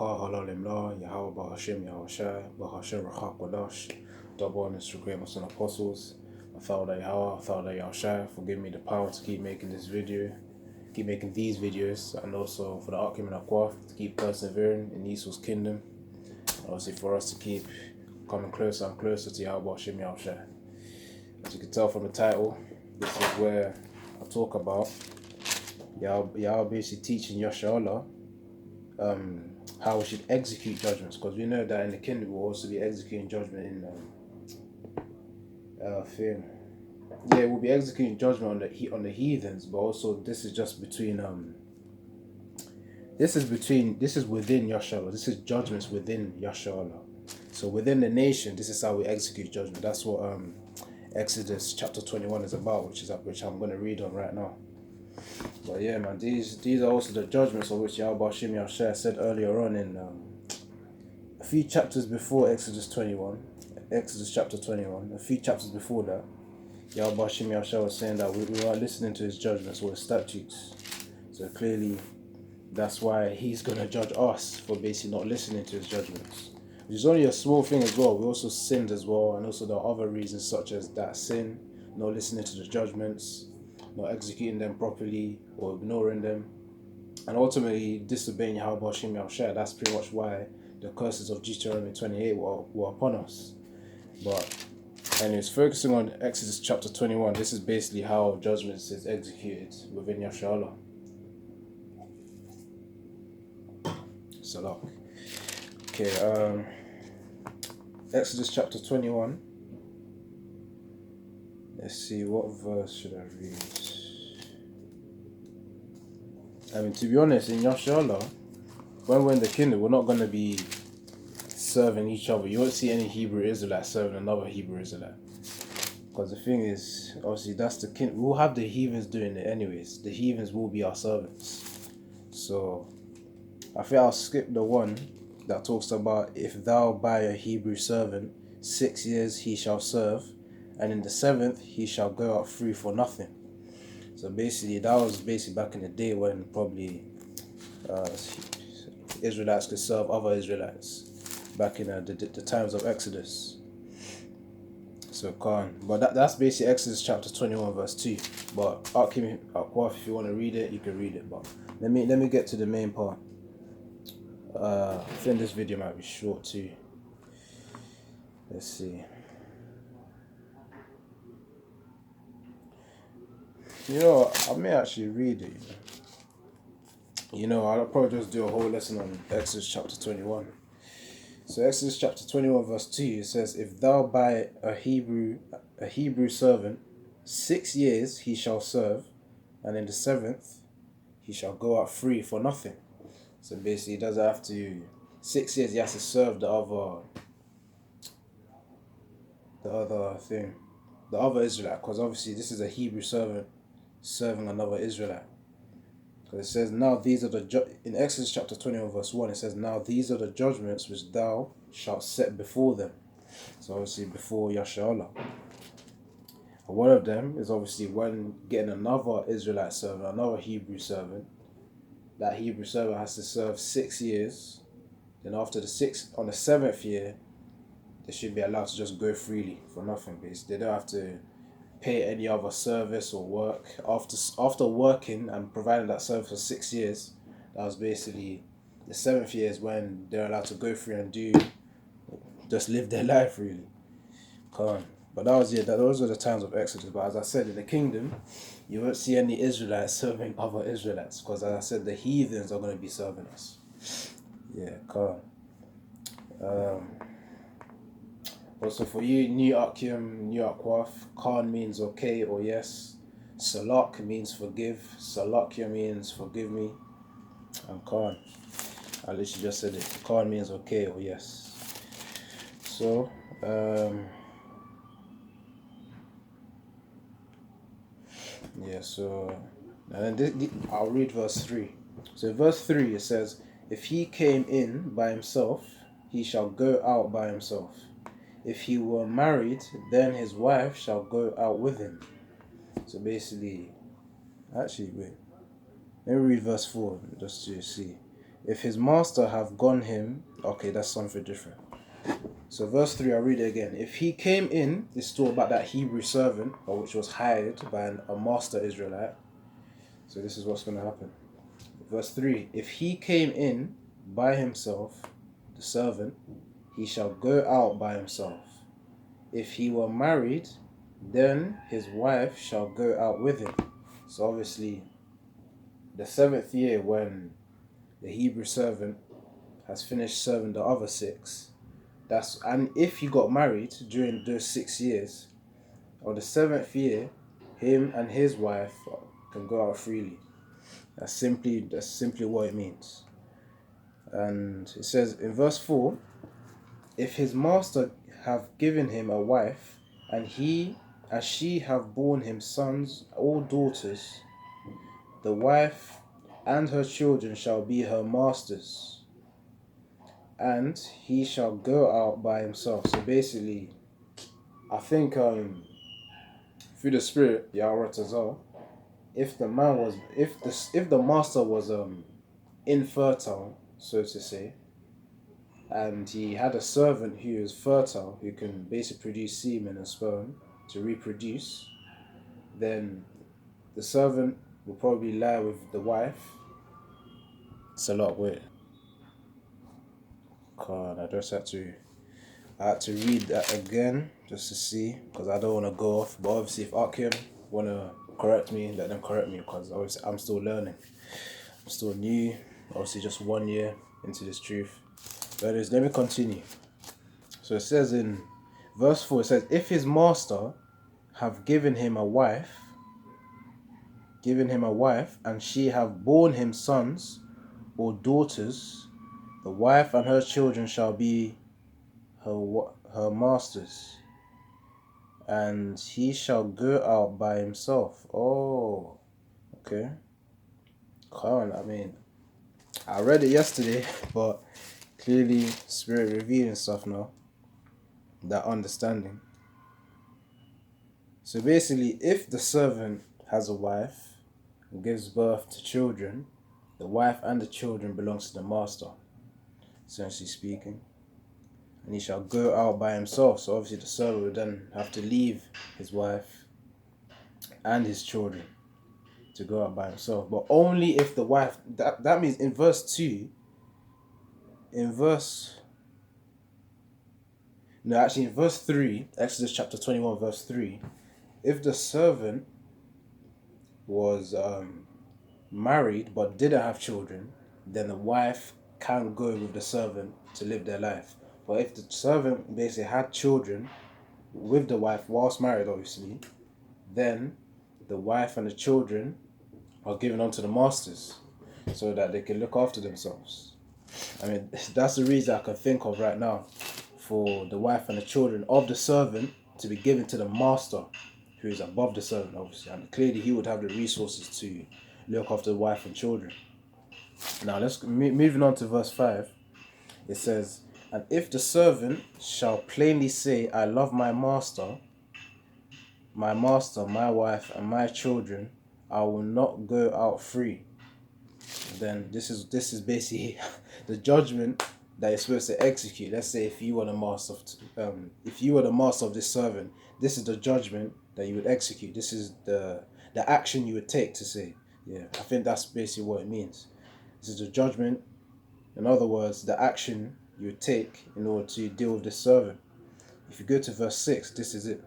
Ka halal imla, Yahweh Hashem Yahushai, Bahashem Rachak Wadash, double honors to great and apostles. I thought that Yahweh, I thought that Yahushai, forgive me the power to keep making this video, keep making these videos, and also for the Akim and Akwaf to keep persevering in Esau's kingdom. Obviously for us to keep coming closer and closer to Yahweh Hashem Yahushai. As you can tell from the title, this is where I talk about Yahweh basically teaching Yasharallah how we should execute judgments, because we know that in the kingdom we'll also be executing judgment in we'll be executing judgment on the heathens, but also this is just between this is within Yasharallah. This is judgments within Yasharallah. So within the nation, this is how we execute judgment. That's what Exodus chapter 21 is about, which I'm going to read on right now. But yeah, man, these are also the judgments of which Yahweh Hashem Yahushai said earlier on in a few chapters before Exodus chapter 21, a few chapters before that, Yahweh Hashem Yahushai was saying that we are listening to his judgments or his statutes. So clearly, that's why he's going to judge us for basically not listening to his judgments. Which is only a small thing as well. We also sinned as well, and also there are other reasons such as that sin, not listening to the judgments, not executing them properly or ignoring them, and ultimately disobeying Yahweh Hashem Yahushai. That's pretty much why the curses of Deuteronomy 28 were upon us. But anyways, focusing on Exodus chapter 21, this is basically how judgments is executed within Yasharallah. Salak. Okay, Exodus chapter 21. Let's see, what verse should I read? I mean, to be honest, in Yasharallah, when we're in the kingdom, we're not going to be serving each other. You won't see any Hebrew Israelite serving another Hebrew Israelite. Because the thing is, obviously, that's the kingdom. We'll have the heathens doing it anyways. The heathens will be our servants. So, I think I'll skip the one that talks about, if thou buy a Hebrew servant, 6 years he shall serve, and in the 7th he shall go out free for nothing. So basically, that was basically back in the day when probably Israelites could serve other Israelites, back in the times of Exodus. So but that's basically Exodus chapter 21 verse 2. But Akim Akwaf, if you want to read it, you can read it. But let me get to the main part. I think this video might be short too. Let's see. I may actually read it. I'll probably just do a whole lesson on Exodus chapter 21. So Exodus chapter 21 verse 2, it says, if thou buy a Hebrew servant, 6 years he shall serve, and in the 7th he shall go out free for nothing. So basically, he doesn't have to. 6 years he has to serve the other Israelite, because obviously this is a Hebrew servant serving another Israelite. Because it says, now these are in Exodus chapter 21 verse 1, it says, now these are the judgments which thou shalt set before them. So obviously before Yasharallah. And one of them is obviously when getting another Israelite servant, another Hebrew servant. That Hebrew servant has to serve 6 years. Then after on the 7th year, they should be allowed to just go freely for nothing. Basically, they don't have to pay any other service or work. After working and providing that service for 6 years, that was basically the 7th year is when they're allowed to go free and just live their life really. But those were the times of Exodus. But as I said, in the kingdom, you won't see any Israelites serving other Israelites, because as I said, the heathens are going to be serving us. Yeah, Also for you, New Akim, New Akwaf, Khan means okay or yes. Salak means forgive. Salakia means forgive me. And Khan, I literally just said it. Khan means okay or yes. So, and then I'll read verse 3. So verse 3, it says, if he came in by himself, he shall go out by himself. If he were married, then his wife shall go out with him. So basically, actually, wait. Let me read verse 4 just to see. If his master have gone him, okay, that's something different. So verse 3, I'll read it again. If he came in, it's talking about that Hebrew servant, or which was hired by a master Israelite. So this is what's going to happen. Verse 3, if he came in by himself, the servant, he shall go out by himself. If he were married, then his wife shall go out with him. So obviously, the 7th year when the Hebrew servant has finished serving the other 6, and if he got married during those 6 years, or the 7th year, him and his wife can go out freely. That's simply what it means. And it says in verse 4, if his master have given him a wife, and she have borne him sons or daughters, the wife and her children shall be her master's, and he shall go out by himself. So basically, I think through the Spirit, Yahweh Tazal, if the master was infertile, so to say, and he had a servant who is fertile, who can basically produce semen and sperm to reproduce, then the servant will probably lie with the wife. It's a lot weird. God, I had to read that again just to see, because I don't want to go off. But obviously, if Akim want to correct me, let them correct me, because obviously I'm still learning. I'm still new, obviously just 1 year into this truth. But anyways, let me continue. So it says in verse 4, it says, if his master have given him a wife, and she have borne him sons or daughters, the wife and her children shall be her master's, and he shall go out by himself. Oh, okay. I mean, I read it yesterday, but clearly Spirit revealing stuff now, that understanding. So basically, if the servant has a wife and gives birth to children, the wife and the children belongs to the master, essentially speaking. And he shall go out by himself. So obviously the servant would then have to leave his wife and his children to go out by himself. But only if the wife, that means in verse 3, Exodus chapter 21 verse 3, if the servant was married but didn't have children, then the wife can go with the servant to live their life. But if the servant basically had children with the wife whilst married, obviously, then the wife and the children are given onto the masters so that they can look after themselves. I mean, that's the reason I can think of right now, for the wife and the children of the servant to be given to the master, who is above the servant, obviously. And clearly he would have the resources to look after the wife and children. Now, let's moving on to verse 5. It says, and if the servant shall plainly say, I love my master, my wife, and my children, I will not go out free. Then this is basically the judgment that you're supposed to execute. Let's say if you were the master of this servant, this is the judgment that you would execute. This is the action you would take to say. Yeah, I think that's basically what it means. This is the judgment. In other words, the action you would take in order to deal with this servant. If you go to verse 6, this is it.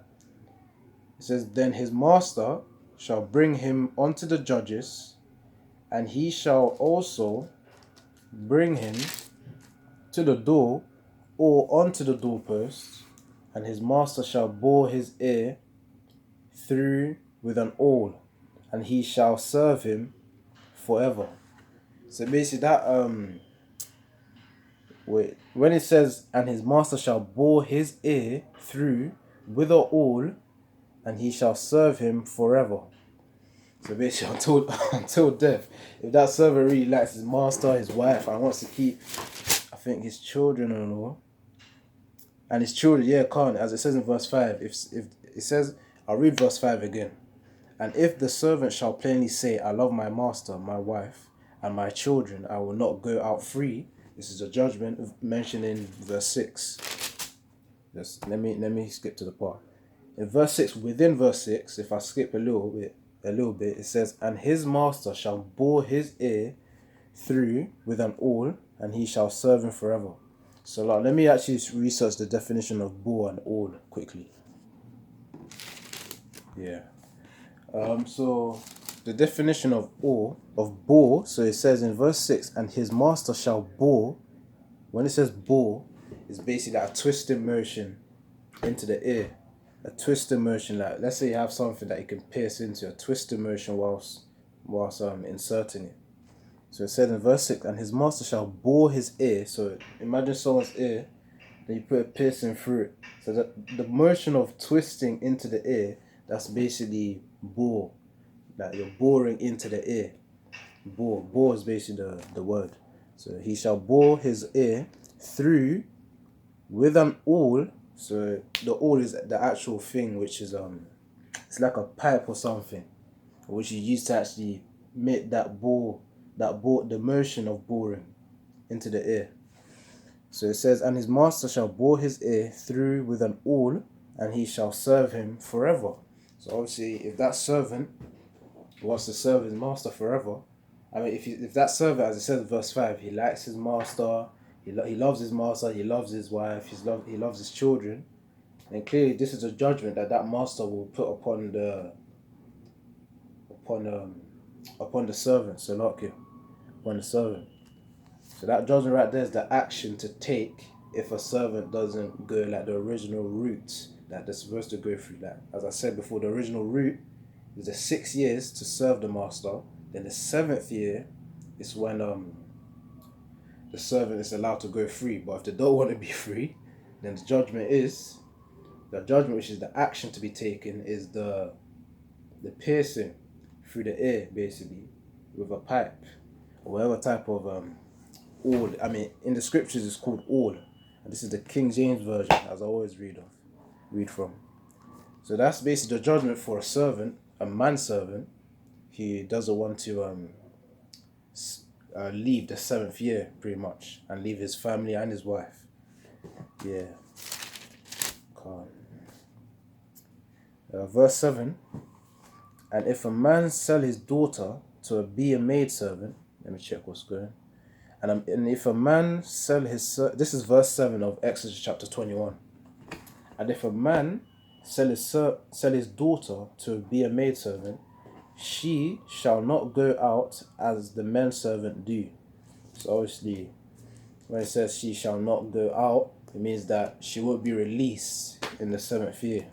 It says, then his master shall bring him unto the judges, and he shall also bring him to the door or unto the doorpost, and his master shall bore his ear through with an awl, and he shall serve him forever. So basically that when it says, and his master shall bore his ear through with an awl, and he shall serve him forever. So basically until death. If that servant really likes his master, his wife, and wants to keep, I think, his children and all, and his children, can't, as it says in verse 5, if it says, I'll read verse 5 again. And if the servant shall plainly say, I love my master, my wife, and my children I will not go out free. This is a judgment mentioned in verse 6. Just let me skip to the part. In verse 6, within verse 6, if I skip a little bit, it says, and his master shall bore his ear through with an awl, and he shall serve him forever. So like, let me actually research the definition of bore and awl quickly. Yeah. So the definition of bore, so it says in verse 6, and his master shall bore. When it says bore, it's basically like a twisting motion into the ear. A twisting motion, like let's say you have something that you can pierce into, a twisting motion whilst inserting it. So it said in verse 6, and his master shall bore his ear. So imagine someone's ear, then you put a piercing through it. So that the motion of twisting into the ear, that's basically bore. Like you're boring into the ear. Bore is basically the word. So he shall bore his ear through with an awl. So the awl is the actual thing, which is it's like a pipe or something, which you use to actually make that bore, the motion of boring into the ear. So it says, and his master shall bore his ear through with an awl, and he shall serve him forever. So obviously, if that servant wants to serve his master forever, I mean, if that servant, as it says in verse 5, he likes his master, he loves his master, he loves his wife, he loves his children, and clearly this is a judgment that master will put upon the servant, Salakia, upon the servant. So that judgment right there is the action to take if a servant doesn't go like the original route that they're supposed to go through. That, as I said before, the original route is the 6 years to serve the master. Then the 7th year is when the servant is allowed to go free. But if they don't want to be free, then the judgment, which is the action to be taken, is the piercing through the ear, basically, with a pipe or whatever type of awl. I mean, in the scriptures it's called awl, and this is the King James version, as I always read from. So that's basically the judgment for a servant, a manservant. He doesn't want to leave the 7th year, pretty much, and leave his family and his wife. Yeah. Calm. Verse 7. And if a man sell his daughter to be a maidservant, let me check what's going. And if a man sell his, this is verse 7 of Exodus chapter 21. And if a man sell his daughter to be a maidservant, she shall not go out as the men servant do. So obviously, when it says she shall not go out, it means that she won't be released in the 7th year.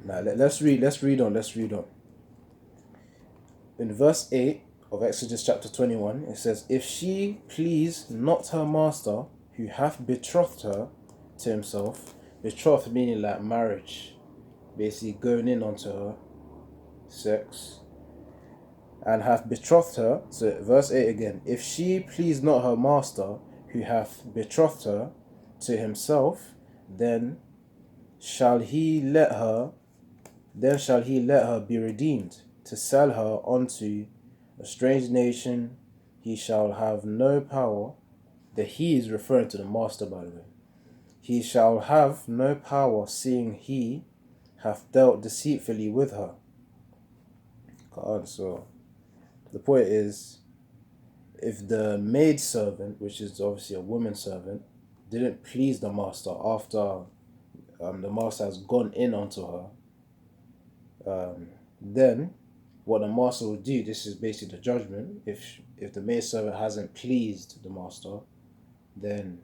Now let's read on. In verse 8 of Exodus chapter 21, it says, if she please not her master, who hath betrothed her to himself, betrothed meaning like marriage, basically going in onto her, sex, and hath betrothed her. So verse 8 again, if she please not her master, who hath betrothed her to himself, then shall he let her be redeemed, to sell her unto a strange nation. He shall have no power. The he is referring to the master, by the way. He shall have no power, seeing he hath dealt deceitfully with her. So the point is, if the maid servant, which is obviously a woman servant, didn't please the master after the master has gone in onto her, then what the master will do, this is basically the judgment, if the maid servant hasn't pleased the master, then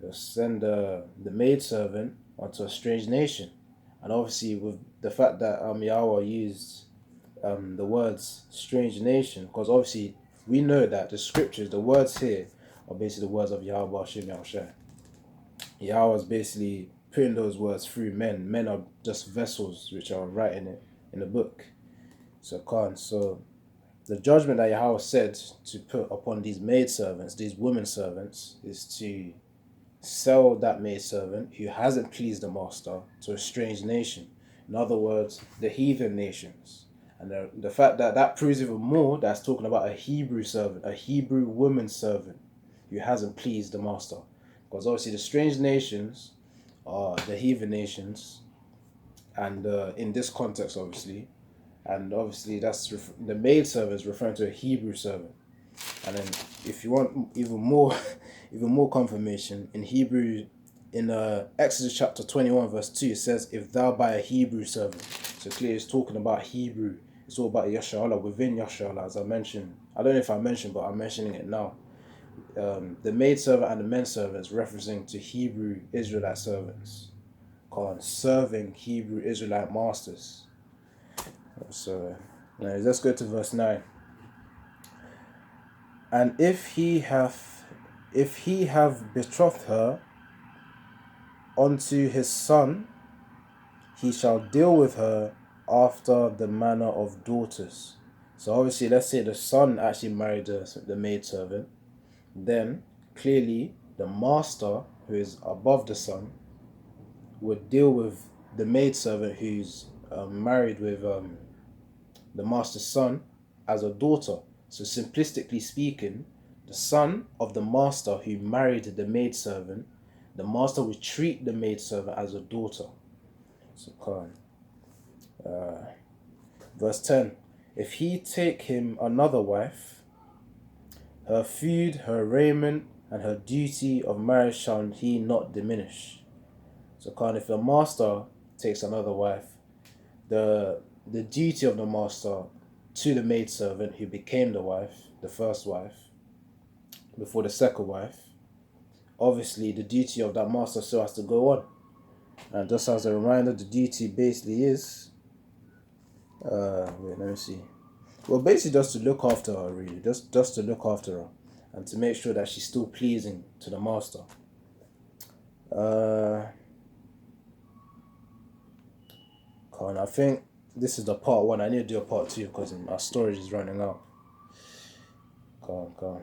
they'll send the maid servant onto a strange nation. And obviously with the fact that Yahweh used the words strange nation, because obviously we know that the scriptures, the words here, are basically the words of Yahweh Hashem Yahushua. Yahweh is basically putting those words through men. Men are just vessels which are writing it in the book. So the judgment that Yahweh said to put upon these maidservants, these women servants, is to sell that maidservant who hasn't pleased the master to a strange nation. In other words, the heathen nations. And the fact that that proves even more, that's talking about a Hebrew servant, a Hebrew woman servant who hasn't pleased the master. Because obviously the strange nations are the heathen nations, and in this context, obviously, and obviously that's the maid servant is referring to a Hebrew servant. And then if you want even more, even more confirmation in Hebrew, in Exodus chapter 21 verse 2, it says, "If thou buy a Hebrew servant," so clearly it's talking about Hebrew. It's all about Yasharallah, within Yasharallah, as I mentioned. I don't know if I mentioned, but I'm mentioning it now. The maid servant and the men servants referencing to Hebrew Israelite servants, called serving Hebrew Israelite masters. So now let's go to verse 9. "And if he have betrothed her unto his son, he shall deal with her after the manner of daughters." So obviously, let's say the son actually married the maidservant, then clearly the master, who is above the son, would deal with the maidservant who's married with the master's son as a daughter. So simplistically speaking, the son of the master who married the maidservant, the master would treat the maidservant as a daughter. So verse 10, "If he take him another wife, her food, her raiment, and her duty of marriage shall he not diminish." So if the master takes another wife, the duty of the master to the maidservant who became the wife, the first wife, before the second wife, obviously the duty of that master still has to go on. And just as a reminder, the duty basically is, wait, let me see. Well, basically just to look after her, really. Just to look after her and to make sure that she's still pleasing to the master. I think this is the part one. I need to do a part two because my storage is running out. Come on.